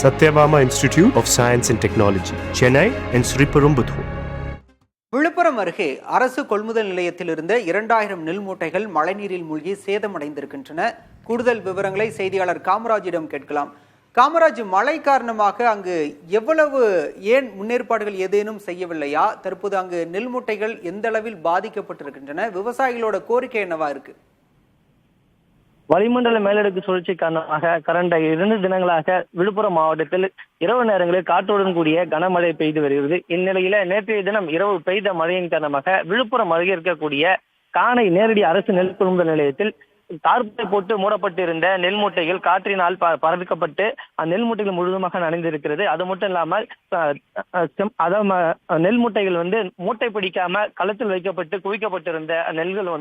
Satyabama Institute of Science and Technology, Chennai and Sriperumbudur. Villupuram அருகே அரசு கொள்முதல் நிலையத்திலிருந்து 2000 நெல் மூட்டைகள் மழைநீரில் மூழ்கி சேதமடைந்திருக்கின்றன. கூடுதல் விவரங்களை செய்தியாளர் காமராஜிடம் கேட்கலாம். காமராஜ், மழை காரணமாக அங்கு எவ்வளவு ஏன் முன்னேற்பாடுகள் ஏதேனும் செய்யவில்லையா? தற்போது அங்கு நெல் மூட்டைகள் எந்த அளவில் பாதிக்கப்பட்டிருக்கின்றன? விவசாயிகளோட கோரிக்கை என்னவா இருக்கு? வளிமண்டல மேலடுக்கு சுழற்சி காரணமாக கடந்த 2 தினங்களாக விழுப்புரம் மாவட்டத்தில் இரவு நேரங்களில் காற்றுடன் கூடிய கனமழை பெய்து வருகிறது. இந்நிலையில நேற்றைய தினம் இரவு பெய்த மழையின் காரணமாக விழுப்புரம் அருகே இருக்கக்கூடிய காணை நேரடி அரசு நெல் கொள்முதல் நிலையத்தில் தார்பாய் போட்டு மூடப்பட்டிருந்த நெல் மூட்டைகள் காற்றினால் பறக்கப்பட்டு நெல் மூட்டைகள் முழுவதுமாக நனைந்திருக்கிறது. அது மட்டும் இல்லாமல் நெல் மூட்டைகள் மூட்டை பிடிக்காம களத்தில் வைக்கப்பட்டு குவிக்கப்பட்டிருந்த நெல்கள்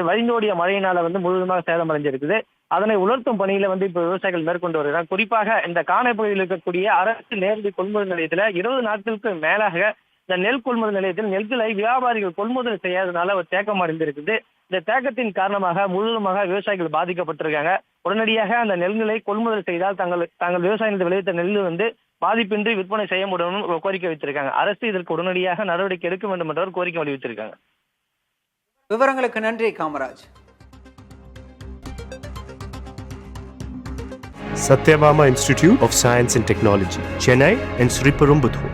வழிந்தோடிய மழையினால முழுவதுமாக சேதமடைஞ்சிருக்குது. அதனை உலர்த்தும் பணியில இப்ப விவசாயிகள் மேற்கொண்டு வருகிறார். குறிப்பாக இந்த காணை பகுதியில் இருக்கக்கூடிய அரசு நேரடி கொள்முதல் நிலையத்துல 20 நாட்களுக்கு மேலாக இந்த நெல் கொள்முதல் நிலையத்தில் நெல்களை வியாபாரிகள் கொள்முதல் செய்யாதனால ஒரு தேக்கம் அடைந்திருக்குது. இந்த தேக்கத்தின் காரணமாக முழுவதுமாக விவசாயிகள் பாதிக்கப்பட்டிருக்காங்க. உடனடியாக அந்த நெல்களை கொள்முதல் செய்தால் தங்கள் விவசாயிகள் விளைவித்த நெல் பாதிப்பின்றி விற்பனை செய்ய முடியும் கோரிக்கை வைத்திருக்காங்க. அரசு இதற்கு உடனடியாக நடவடிக்கை எடுக்க வேண்டும் என்ற கோரிக்கை வலியுறுத்திருக்காங்க. விவரங்களுக்கு நன்றி Kamaraj. Satyabama Institute of Science and Technology, Chennai and Sriperumbudur.